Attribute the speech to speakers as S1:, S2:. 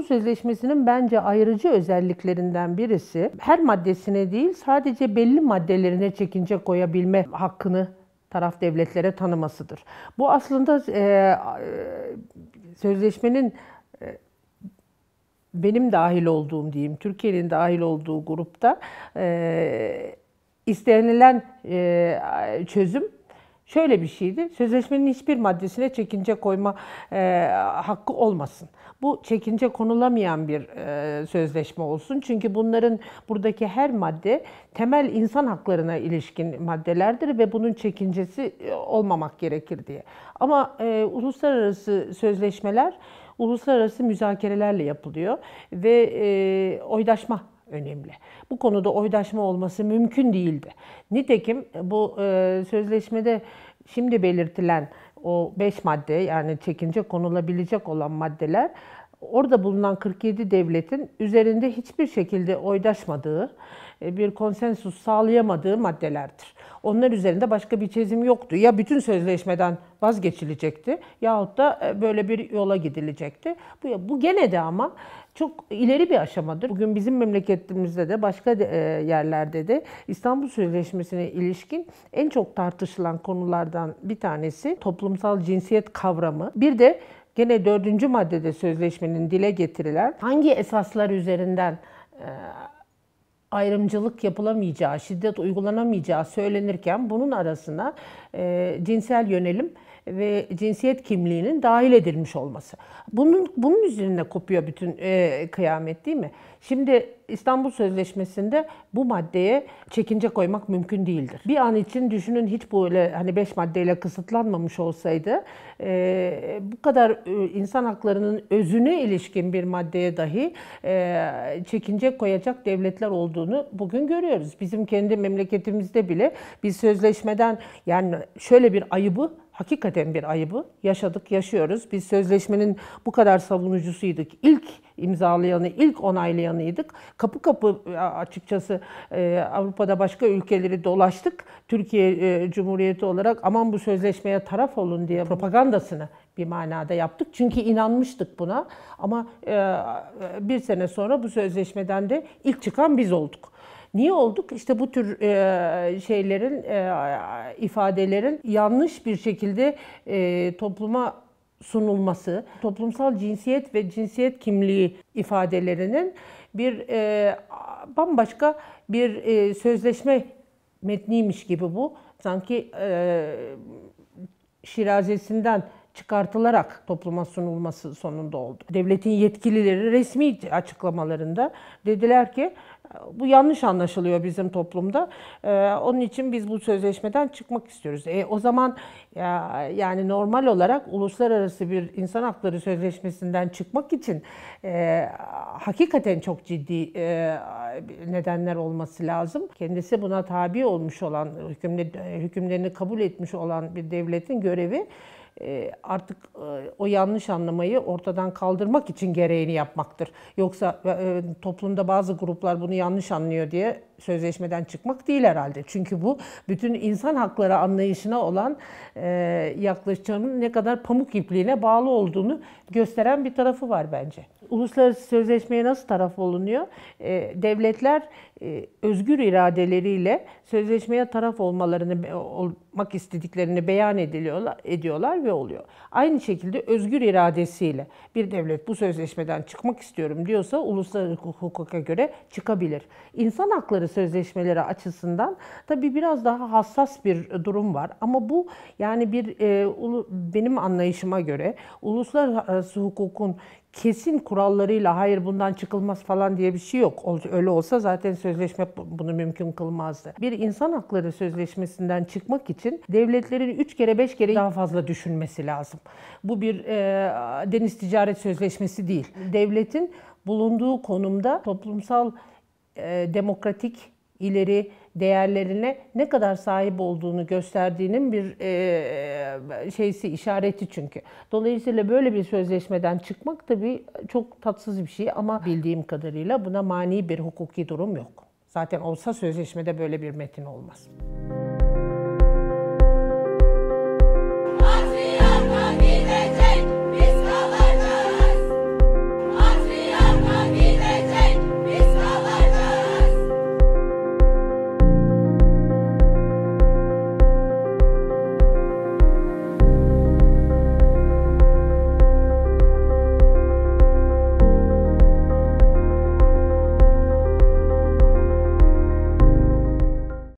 S1: Sözleşmesi'nin bence ayrıcı özelliklerinden birisi, her maddesine değil sadece belli maddelerine çekince koyabilme hakkını taraf devletlere tanımasıdır. Bu aslında sözleşmenin benim dahil olduğum diyeyim, Türkiye'nin dahil olduğu grupta istenilen çözüm şöyle bir şeydi. Sözleşmenin hiçbir maddesine çekince koyma hakkı olmasın. Bu çekince konulamayan bir sözleşme olsun. Çünkü buradaki her madde temel insan haklarına ilişkin maddelerdir ve bunun çekincesi olmamak gerekir diye. Ama uluslararası sözleşmeler uluslararası müzakerelerle yapılıyor ve oydaşma önemli. Bu konuda oydaşma olması mümkün değildi. Nitekim bu sözleşmede şimdi belirtilen o 5 madde, yani çekince konulabilecek olan maddeler, orada bulunan 47 devletin üzerinde hiçbir şekilde oydaşmadığı, bir konsensus sağlayamadığı maddelerdir. Onlar üzerinde başka bir çözüm yoktu. Ya bütün sözleşmeden vazgeçilecekti yahut da böyle bir yola gidilecekti. Bu gene de ama çok ileri bir aşamadır. Bugün bizim memleketimizde de başka yerlerde de İstanbul Sözleşmesi'ne ilişkin en çok tartışılan konulardan bir tanesi toplumsal cinsiyet kavramı. Bir de gene 4. maddede sözleşmenin dile getirilen hangi esaslar üzerinden ayrımcılık yapılamayacağı, şiddet uygulanamayacağı söylenirken bunun arasına cinsel yönelim ve cinsiyet kimliğinin dahil edilmiş olması. Bunun üzerine kopuyor bütün kıyamet, değil mi? Şimdi İstanbul Sözleşmesi'nde bu maddeye çekince koymak mümkün değildir. Bir an için düşünün, hiç böyle hani 5 maddeyle kısıtlanmamış olsaydı bu kadar insan haklarının özüne ilişkin bir maddeye dahi çekince koyacak devletler olduğunu bugün görüyoruz. Bizim kendi memleketimizde bile biz sözleşmeden, yani şöyle bir ayıbı, hakikaten bir ayıbı yaşadık, yaşıyoruz. Biz sözleşmenin bu kadar savunucusuyduk. İlk imzalayanı, ilk onaylayanıydık. Kapı kapı açıkçası Avrupa'da başka ülkeleri dolaştık. Türkiye Cumhuriyeti olarak aman bu sözleşmeye taraf olun diye propagandasını bir manada yaptık. Çünkü inanmıştık buna. Ama bir sene sonra bu sözleşmeden de ilk çıkan biz olduk. Niye olduk? İşte bu tür şeylerin, ifadelerin yanlış bir şekilde topluma sunulması, toplumsal cinsiyet ve cinsiyet kimliği ifadelerinin bir bambaşka bir sözleşme metniymiş gibi bu. Sanki şirazesinden çıkartılarak topluma sunulması sonunda oldu. Devletin yetkilileri resmi açıklamalarında dediler ki bu yanlış anlaşılıyor bizim toplumda. Onun için biz bu sözleşmeden çıkmak istiyoruz. O zaman yani normal olarak uluslararası bir insan hakları sözleşmesinden çıkmak için hakikaten çok ciddi nedenler olması lazım. Kendisi buna tabi olmuş olan, hükümlerini kabul etmiş olan bir devletin görevi artık o yanlış anlamayı ortadan kaldırmak için gereğini yapmaktır. Yoksa toplumda bazı gruplar bunu yanlış anlıyor diye sözleşmeden çıkmak değil herhalde. Çünkü bu bütün insan hakları anlayışına olan yaklaşımın ne kadar pamuk ipliğine bağlı olduğunu gösteren bir tarafı var bence. Uluslararası sözleşmeye nasıl taraf olunuyor? Devletler özgür iradeleriyle sözleşmeye taraf olmak istediklerini beyan ediyorlar ve oluyor. Aynı şekilde özgür iradesiyle bir devlet bu sözleşmeden çıkmak istiyorum diyorsa uluslararası hukuka göre çıkabilir. İnsan hakları sözleşmeleri açısından tabii biraz daha hassas bir durum var. Ama bu yani benim anlayışıma göre uluslararası hukukun kesin kurallarıyla hayır bundan çıkılmaz falan diye bir şey yok. Öyle olsa zaten sözleşme bunu mümkün kılmazdı. Bir insan hakları sözleşmesinden çıkmak için devletlerin 3 kere 5 kere daha fazla düşünmesi lazım. Bu bir deniz ticaret sözleşmesi değil. Devletin bulunduğu konumda toplumsal demokratik ileri değerlerine ne kadar sahip olduğunu gösterdiğinin bir işareti çünkü. Dolayısıyla böyle bir sözleşmeden çıkmak tabii çok tatsız bir şey ama bildiğim kadarıyla buna mani bir hukuki durum yok. Zaten olsa sözleşmede böyle bir metin olmaz.